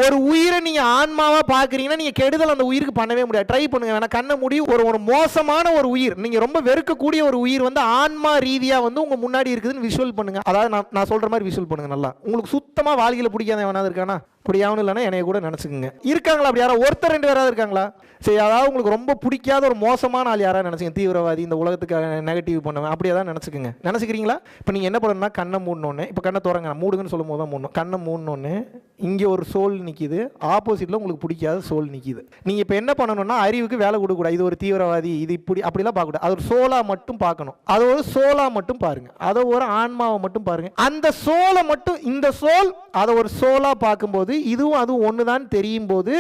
ஒரு உயிரை நீங்க ஆன்மாவா பாக்குறீங்கன்னா நீங்க கெடுதல் அந்த உயிருக்கு பண்ணவே முடியாது. ட்ரை பண்ணுங்க, வேணா கண்ணை மூடி ஒரு மோசமான ஒரு உயிர், நீங்க ரொம்ப வெறுக்கக்கூடிய ஒரு உயிர் வந்து ஆன்மா ரீதியா வந்து உங்க முன்னாடி இருக்குதுன்னு விஷுவல் பண்ணுங்க. அதாவது நான் சொல்ற மாதிரி விஷுவல் பண்ணுங்க. நல்லா உங்களுக்கு சுத்தமா வாழ்க்கையில பிடிக்காத வேணாது இருக்கானா, அப்படி யாவும் இல்லைன்னா என்னைய கூட நினைச்சுக்கோங்க. இருக்காங்களா அப்படி யாரா ஒருத்தர் ரெண்டு பேராவது இருக்காங்களா? சரி, அதாவது உங்களுக்கு ரொம்ப பிடிக்காத ஒரு மோசமான ஆள் யாராவது நினைச்சுங்க, தீவிரவாதி, இந்த உலகத்துக்கு நெகட்டிவ் பண்ணுவேன், அப்படியே தான் நினைச்சுக்கோங்க. நினைச்சுக்கிறீங்களா? இப்போ நீங்கள் என்ன பண்ணணும்னா கண்ணை மூடணுன்னு, இப்போ கண்ணை திறங்க, மூடுங்கன்னு சொல்லும் போது தான் மூடணும். கண்ணை மூடணுன்னு இங்கே ஒரு சோல் நிற்கிது, ஆப்போசிட்டில் உங்களுக்கு பிடிக்காத சோல் நிற்கிது. நீங்கள் இப்போ என்ன பண்ணணும்னா அறிவுக்கு வேலை கொடுக்கக்கூடாது, இது ஒரு தீவிரவாதி, இது இப்படி அப்படிலாம் பார்க்கக்கூடாது. அது ஒரு சோலாக மட்டும் பார்க்கணும். அதை ஒரு சோலாக மட்டும் பாருங்க, அதை ஒரு ஆன்மாவை மட்டும் பாருங்க. அந்த சோலை மட்டும், இந்த சோல் அதை ஒரு சோலாக பார்க்கும்போது இதுவும் அதுவும் ஒன்று தான் தெரியும் போது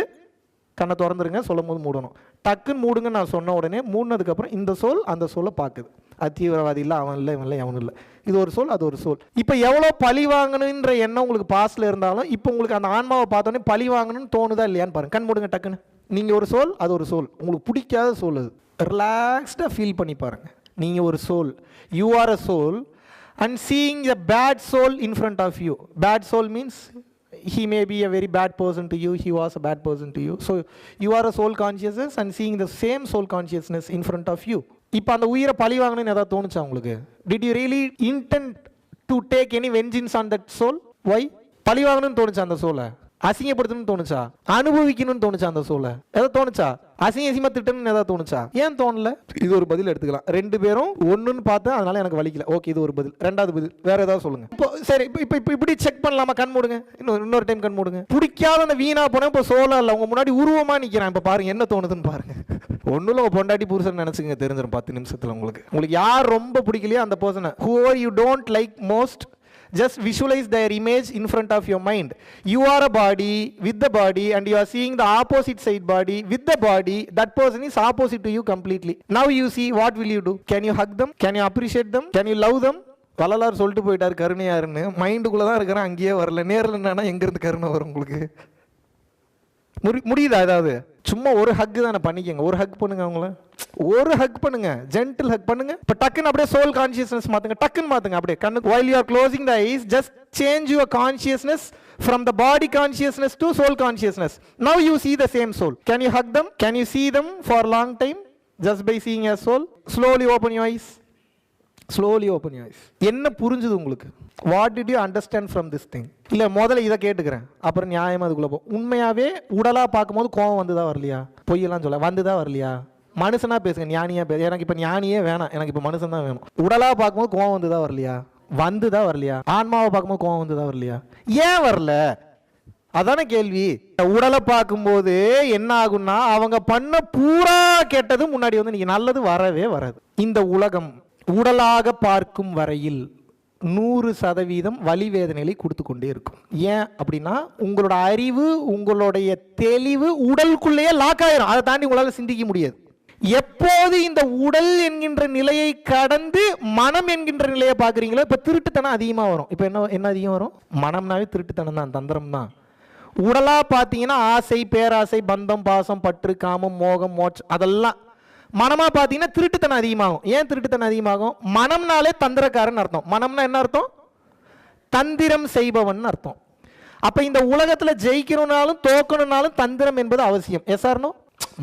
கண்ணை திறந்துருங்க. சொல்லும் போது மூடணும். டக்குன்னு மூடுங்க நான் சொன்ன உடனே மூடினதுக்கப்புறம் இந்த சோல் அந்த சோலை பார்க்குது. அது தீவிரவாதி இல்லை, அவன் இல்லை, இவன் இல்லை, அவனும் இல்லை. இது ஒரு சோல், அது ஒரு சோல். இப்போ எவ்வளோ பழி வாங்கணுன்ற எண்ணம் உங்களுக்கு பாஸ்டில் இருந்தாலும் இப்போ உங்களுக்கு அந்த ஆன்மாவை பார்த்தோன்னே பழி வாங்கணும்னு தோணுதா இல்லையான்னு பாருங்க. கண் மூடுங்க டக்குன்னு. நீங்கள் ஒரு சோல், அது ஒரு சோல். உங்களுக்கு பிடிக்காத சோல் அது. ரிலாக்ஸ்டாக ஃபீல் பண்ணி பாருங்க. நீங்கள் ஒரு soul, you are a soul and seeing the bad soul in front of you. Bad soul means he may be a very bad person to you, he was a bad person to you. So you are a soul consciousness and seeing the same soul consciousness in front of you. இப்போ அந்த உயிரை பழி வாங்கணும்னு ஏதாவது தோணுச்சா உங்களுக்கு? Did you really intend to take any vengeance on that soul? Why? பழி வாங்கணும்னு தோணுச்சா அந்த சோலை? அசிங்கப்படுத்தணும்னு தோணுச்சா? அனுபவிக்கணும்னு தோணுச்சா அந்த சோலை? ஏதாவது தோணுச்சா? அசிங்கமா திட்டணும்னு ஏதாவது தோணுச்சா? ஏன் தோணல? இது ஒரு பதில் எடுத்துக்கலாம். ரெண்டு பேரும் ஒன்றுன்னு பார்த்தேன், அதனால எனக்கு வலிக்கல. ஓகே, இது ஒரு பதில். ரெண்டாவது பதில் வேற ஏதாவது சொல்லுங்க. இப்போ சரி, இப்போ இப்படி செக் பண்ணலாமா? கண் மூடுங்க, இன்னொரு டைம் கண் மூடுங்க. பிடிக்காத அந்த வீணா போன இப்போ சோலா இல்லை, உங்க முன்னாடி உருவமா நிற்கிறேன். இப்போ பாருங்க என்ன தோணுதுன்னு பாருங்க. ஒன்றும் இல்லை, பொண்டாட்டி புருஷன் நினைச்சுங்க, தெரிஞ்சிடும் 10 நிமிஷத்தில். உங்களுக்கு யார் ரொம்ப பிடிக்கலையோ அந்த பர்சனை, whoever you don't like most, just visualize their image in front of your mind. You are a body with the body and you are seeing the opposite side body with the body. That person is opposite to you completely. Now you see, what will you do? Can you hug them? Can you appreciate them? Can you love them? Vallalar சொல்லிட்டு போயிட்டார் கருணையாருன்னு. மைண்டுக்குள்ளே தான் இருக்கிறேன், அங்கேயே வரல. நேரில் என்னன்னா எங்கேருந்து கருணை வரும் உங்களுக்கு? முடியுதா? ஏதாவது சும்மா ஒரு ஹக் தானே பண்ணிக்கங்க. ஒரு ஹக் பண்ணுங்க, அவங்கள ஒரு ஹக் பண்ணுங்க, ஜென்டில் ஹக் பண்ணுங்க. இப்போ டக்குன்னு அப்படியே சோல் கான்சியஸ்னஸ் மாத்துங்க, டக்குன்னு மாத்துங்க அப்படியே கண்ணு. while you are closing the eyes, just change your consciousness from the body consciousness to soul consciousness. Now you see the same soul. Can you hug them? Can you see them for a long time just by seeing a soul? Slowly open your eyes. Slowly open your eyes. என்ன புரிஞ்சுது உங்களுக்கு? What did you understand from this thing? இல்லை முதல்ல இதை கேட்டுக்கிறேன், அப்புறம் நியாயமாக அதுக்குள்ளே போ. உண்மையாகவே உடலாக பார்க்கும்போது கோவம் வந்துதான் வரலையா? பொய்யெல்லாம் சொல்ல வந்துதான் வரலையா? மனுஷனாக பேசுங்க, ஞானியாக பேச. எனக்கு இப்போ ஞானியே வேணாம், எனக்கு இப்போ மனுஷன் தான் வேணும். உடலாக பார்க்கும்போது கோவம் வந்துதான் வரலையா? வந்துதான் வரலையா? ஆன்மாவை பார்க்கும்போது கோவம் வந்துதான் வரலையா? ஏன் வரல? அதான கேள்வி. உடலை பார்க்கும்போது என்ன ஆகும்னா அவங்க பண்ண பூரா கெட்டது முன்னாடி வந்து நீங்க நல்லது வரவே வராது. இந்த உலகம் உடலாக பார்க்கும் வரையில் 100% வலி வேதனைகளை கொடுத்து கொண்டே இருக்கும். ஏன் அப்படின்னா உங்களோட அறிவு, உங்களுடைய தெளிவு உடலுக்குள்ளேயே லாக் ஆயிரும். அதை தாண்டி உங்களால் சிந்திக்க முடியாது. எப்போது இந்த உடல் என்கின்ற நிலையை கடந்து மனம் என்கின்ற நிலையை பார்க்குறீங்களோ, இப்போ திருட்டுத்தனம் அதிகமாக வரும். இப்போ என்ன அதிகம் வரும்? மனம்னாவே திருட்டுத்தனம் தான், தந்திரம் தான். உடலாக பார்த்தீங்கன்னா ஆசை, பேராசை, பந்தம், பாசம், பற்று, காமம், மோகம், மோட்சம், அதெல்லாம். மனமாக பார்த்தீங்கன்னா திருட்டுத்தனம் அதிகமாகும். ஏன் திருட்டுத்தனம் அதிகமாகும்? மனம்னாலே தந்திரக்காரன் அர்த்தம். மனம்னா என்ன அர்த்தம்? தந்திரம் செய்பவன் அர்த்தம். அப்போ இந்த உலகத்தில் ஜெயிக்கணும்னாலும் தோக்கணும்னாலும் தந்திரம் என்பது அவசியம். S or no?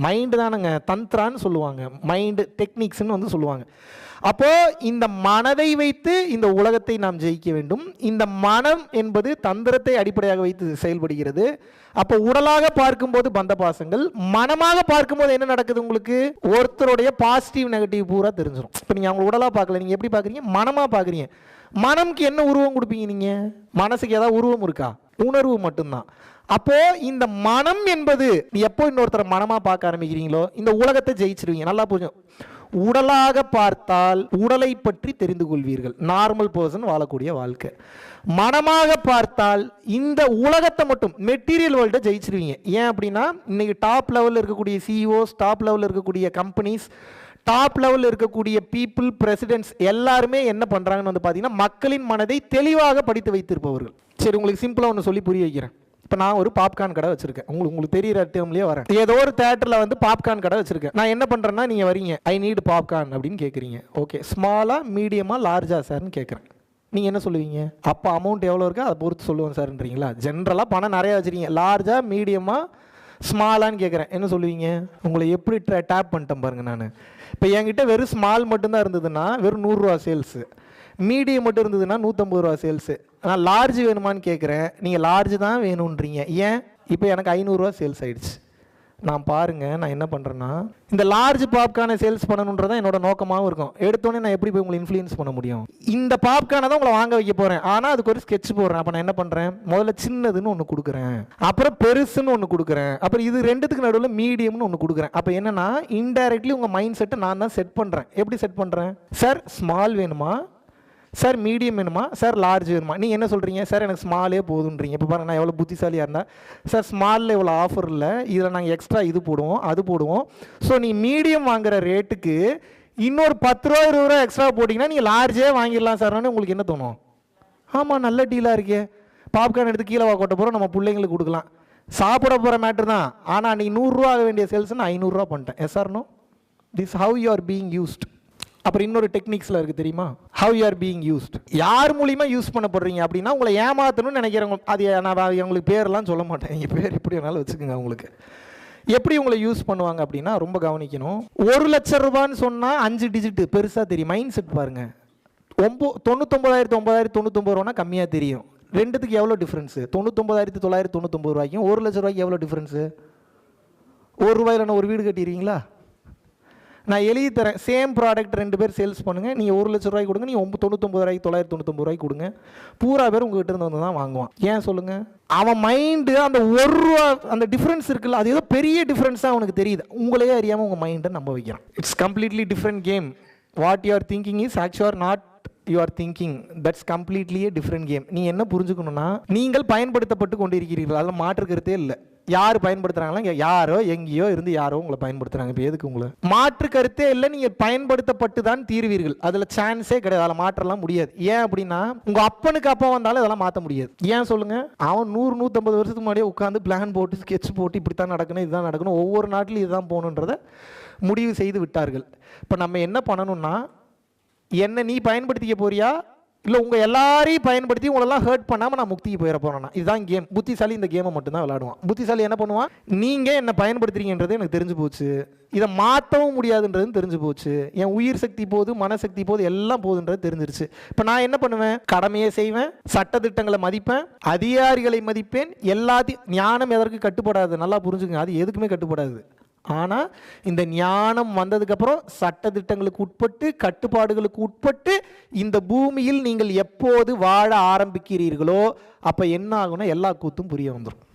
மைண்டு தானுங்க தந்திரான்னு சொல்லுவாங்க, மைண்டு டெக்னிக்ஸ்ன்னு வந்து சொல்லுவாங்க. அப்போது இந்த மனதை வைத்து இந்த உலகத்தை நாம் ஜெயிக்க வேண்டும். இந்த மனம் என்பது தந்திரத்தை அடிப்படையாக வைத்து செயல்படுகிறது. அப்போ உடலாக பார்க்கும்போது பந்த பாசங்கள், மனமாக பார்க்கும்போது என்ன நடக்குது? உங்களுக்கு ஒருத்தருடைய பாசிட்டிவ் நெகட்டிவ் பூரா தெரிஞ்சிடும். இப்போ நீங்கள் அவங்க உடலாக பார்க்கல, நீங்கள் எப்படி பார்க்குறீங்க? மனமாக பார்க்குறீங்க. மனம்க்கு என்ன உருவம் கொடுப்பீங்க நீங்கள்? மனசுக்கு ஏதாவது உருவம் இருக்கா? உணர்வு மட்டும்தான். அப்போ இந்த மனம் என்பது எப்போ இன்னொருத்தரை மனமா பார்க்க ஆரம்பிக்கிறீங்களோ இந்த உலகத்தை ஜெயிச்சிருவீங்க. நல்லா புரியும். உடலாக பார்த்தால் உடலை பற்றி தெரிந்து கொள்வீர்கள், நார்மல் பர்சன் வாழக்கூடிய வாழ்க்கை. மனமாக பார்த்தால் இந்த உலகத்தை மட்டும், மெட்டீரியல் வேர்ல்டை ஜெயிச்சிருவீங்க. ஏன் அப்படின்னா இன்னைக்கு டாப் லெவலில் இருக்கக்கூடிய சிஇஓஸ், டாப் லெவலில் இருக்கக்கூடிய கம்பெனிஸ், டாப் லெவலில் இருக்கக்கூடிய பீப்புள், பிரசிடென்ட்ஸ் எல்லாருமே என்ன பண்ணுறாங்கன்னு வந்து பார்த்தீங்கன்னா மக்களின் மனதை தெளிவாக படித்து வைத்திருப்பவர்கள். சரி, உங்களுக்கு சிம்பிளாக ஒன்று சொல்லி புரிய வைக்கிறேன். இப்போ நான் ஒரு பாப்கார்ன் கடை வச்சிருக்கேன். உங்களுக்கு தெரியிற டேர்ம்லேயே வரேன். ஏதோ ஒரு தேட்டரில் வந்து பாப்கார்ன் கடை வச்சிருக்கேன். நான் என்ன பண்ணுறேன்னா, நீங்கள் வரீங்க, ஐ நீட் பாப்கார்ன் அப்படின்னு கேட்குறீங்க. ஓகே, ஸ்மாலாக, மீடியமாக, லார்ஜா சார்னு கேட்குறேன். நீங்கள் என்ன சொல்லுவீங்க? அப்போ அமௌண்ட் எவ்வளோ இருக்கோ அதை பொறுத்து சொல்லுவேன் சார்ன்றீங்களா? ஜென்ரலாக பணம் நிறையா வச்சுருக்கீங்க, லார்ஜாக மீடியமாக ஸ்மாலான்னு கேட்குறேன், என்ன சொல்லுவீங்க? உங்களை எப்படி டேப் பண்ணிட்டேன் பாருங்கள் நான். இப்போ என்கிட்ட வெறும் ஸ்மால் மட்டும்தான் இருந்ததுன்னா வெறும் 100 ரூபா சேல்ஸு, மீடியம் மட்டும் இருந்ததுன்னா 150 ரூபா சேல்ஸு. நான் லார்ஜ் வேணுமான்னு கேட்குறேன், நீங்கள் லார்ஜ் தான் வேணுன்றீங்க. ஏன்? இப்போ எனக்கு 500 ரூபா சேல்ஸ் ஆகிடுச்சு. நான் பாருங்கள், நான் என்ன பண்ணுறேன்னா இந்த லார்ஜ் பாப்கார்னை சேல்ஸ் பண்ணணுன்றதான் என்னோட நோக்கமாகவும் இருக்கும். எடுத்தோடனே நான் எப்படி போய் உங்களை இன்ஃப்ளூயன்ஸ் பண்ண முடியும்? இந்த பாப்கார்னை தான் உங்களை வாங்க வைக்க போகிறேன், ஆனால் அதுக்கு ஒரு ஸ்கெட்ச் போடுறேன். அப்போ நான் என்ன பண்ணுறேன்? முதல்ல சின்னதுன்னு ஒன்று கொடுக்குறேன், அப்புறம் பெருசுன்னு ஒன்று கொடுக்குறேன், அப்புறம் இது ரெண்டுத்துக்கு நடுவில் மீடியம்னு ஒன்று கொடுக்குறேன். அப்போ என்னன்னா இன்டைரக்ட்லி உங்கள் மைண்ட் செட்டை நான் தான் செட் பண்ணுறேன். எப்படி செட் பண்ணுறேன்? சார் ஸ்மால் வேணுமா, சார் மீடியம் வேணுமா, சார் லார்ஜ் வேணுமா? நீங்கள் என்ன சொல்கிறீங்க? சார் எனக்கு ஸ்மாலே போதுன்றீங்க. இப்போ பாருங்கள், நான் எவ்வளோ புத்திசாலியாக இருந்தால், சார் ஸ்மாலில் இவ்வளோ ஆஃபர் இல்லை, இதில் நாங்கள் எக்ஸ்ட்ரா இது போடுவோம் அது போடுவோம். ஸோ நீ மீடியம் வாங்குகிற ரேட்டுக்கு இன்னொரு 10 ரூபா 20 ரூபா எக்ஸ்ட்ரா போட்டிங்கன்னா நீங்கள் லார்ஜே வாங்கிடலாம் சார்னு உங்களுக்கு என்ன தோணும்? ஆமாம், நல்ல டீலாக இருக்கே, பாப்கார்ன் எடுத்து கீழே கொட்ட போகிறோம், நம்ம பிள்ளைங்களுக்கு கொடுக்கலாம், சாப்பிட போகிற மேட்ரு தான். ஆனால் நீ 100 ரூபா ஆக வேண்டிய சேல்ஸ் நான் 500 ரூபா பண்ணிட்டேன். Yes or no? This how you are being used. அப்புறம் இன்னொரு டெக்னிக்ஸில் இருக்குது தெரியுமா? How you are being used. யார் மூலிமா யூஸ் பண்ணப்படுறீங்க அப்படின்னா உங்களை ஏமாற்றணும்னு நினைக்கிறவங்க. அது நான் அவங்களுக்கு பேரெல்லாம் சொல்ல மாட்டேன், எங்கள் பேர் எப்படி வேணாலும் வச்சுக்கோங்க. உங்களுக்கு எப்படி உங்களை யூஸ் பண்ணுவாங்க அப்படின்னா ரொம்ப கவனிக்கணும். 1 லட்சம் ரூபான்னு சொன்னால் 5 டிஜிட் பெருசாக தெரியும். மைண்ட் செட் பாருங்கள். 99,999 ரூபானா கம்மியாக தெரியும். ரெண்டுத்துக்கு எவ்வளோ டிஃப்ரென்ஸு? 99,999 ரூபாய்க்கும் 1 லட்ச ரூபாய்க்கு எவ்வளோ டிஃப்ரென்ஸு? 1 ரூபாயில் நான் ஒரு வீடு கட்டிடுவீங்களா? நான் எழுதி தரேன், சேம் ப்ராடக்ட் 2 பேர் சேல்ஸ் பண்ணுங்கள், நீங்கள் 1 லட்ச ரூபாய்க்கு கொடுங்க, நீங்கள் 99,999 ரூபாய்க்கு கொடுங்க, பூரா பேர் உங்ககிட்ட இருந்து வந்து தான் வாங்குவான். ஏன் சொல்லுங்கள்? அவன் மைண்டு அந்த 1 ரூபா அந்த டிஃப்ரென்ஸ் இருக்குல்ல, அது ஏதோ பெரிய டிஃப்ரென்ஸாக அவனுக்கு தெரியுது. உங்களையே அறியாமல் உங்கள் மைண்டை நம்ப வைக்கிறான். It's completely different game. What you are thinking is actual not you are thinking. That's completely different game. நீ என்ன புரிஞ்சுக்கணும்னா, நீங்கள் பயன்படுத்தப்பட்டு கொண்டு இருக்கிறீர்கள், அதில் மாற்றுக்கிறதே இல்லை. யார் பயன்படுத்துறாங்களா? இங்கே யாரோ எங்கேயோ இருந்து யாரோ உங்களை பயன்படுத்துறாங்க. இப்போ எதுக்கு உங்களை? மாற்று கருத்தே இல்லை, நீங்கள் பயன்படுத்தப்பட்டு தான் தீர்வீர்கள். அதில் சான்ஸே கிடையாது, அதில் மாற்றலாம் முடியாது. ஏன் அப்படின்னா உங்கள் அப்பனுக்கு அப்பா வந்தாலும் இதெல்லாம் மாற்ற முடியாது. ஏன் சொல்லுங்க? அவன் 100-150 வருஷத்துக்கு முன்னாடியே உட்காந்து பிளான் போட்டு ஸ்கெட்ச் போட்டு இப்படி தான் நடக்கணும், இதுதான் நடக்கணும், ஒவ்வொரு நாட்டிலும் இதுதான் போகணுன்றதை முடிவு செய்து விட்டார்கள். இப்போ நம்ம என்ன பண்ணணும்னா, என்ன நீ பயன்படுத்திக்க போறியா இல்லை உங்கள் எல்லாரையும் பயன்படுத்தி உங்களெல்லாம் ஹர்ட் பண்ணாமல் நான் முக்திக்கு போயிட போகிறேன்னா? இதுதான் கேம். புத்திசாலி இந்த கேமை மட்டும்தான் விளையாடுவான். புத்திசாலி என்ன பண்ணுவான்? நீங்கள் என்ன பயன்படுத்துறீங்கன்றது எனக்கு தெரிஞ்சு போச்சு, இதை மாற்றவும் முடியாதுன்றது தெரிஞ்சு போச்சு, என் உயிர் சக்தி போது, மனசக்தி போது, எல்லாம் போதுன்றது தெரிஞ்சிருச்சு. இப்போ நான் என்ன பண்ணுவேன்? கடமையை செய்வேன், சட்டத்திட்டங்களை மதிப்பேன், அதிகாரிகளை மதிப்பேன். எல்லாத்தையும் ஞானம் எதற்கு கட்டுப்படாது, நல்லா புரிஞ்சுங்க, அது எதுக்குமே கட்டுப்படாது. ஆனால் இந்த ஞானம் வந்ததுக்கப்புறம் சட்டத்திட்டங்களுக்கு உட்பட்டு, கட்டுப்பாடுகளுக்கு உட்பட்டு இந்த பூமியில் நீங்கள் எப்போது வாழ ஆரம்பிக்கிறீர்களோ அப்போ என்ன ஆகும்னா எல்லா கூத்தும் புரிய வந்துடும்.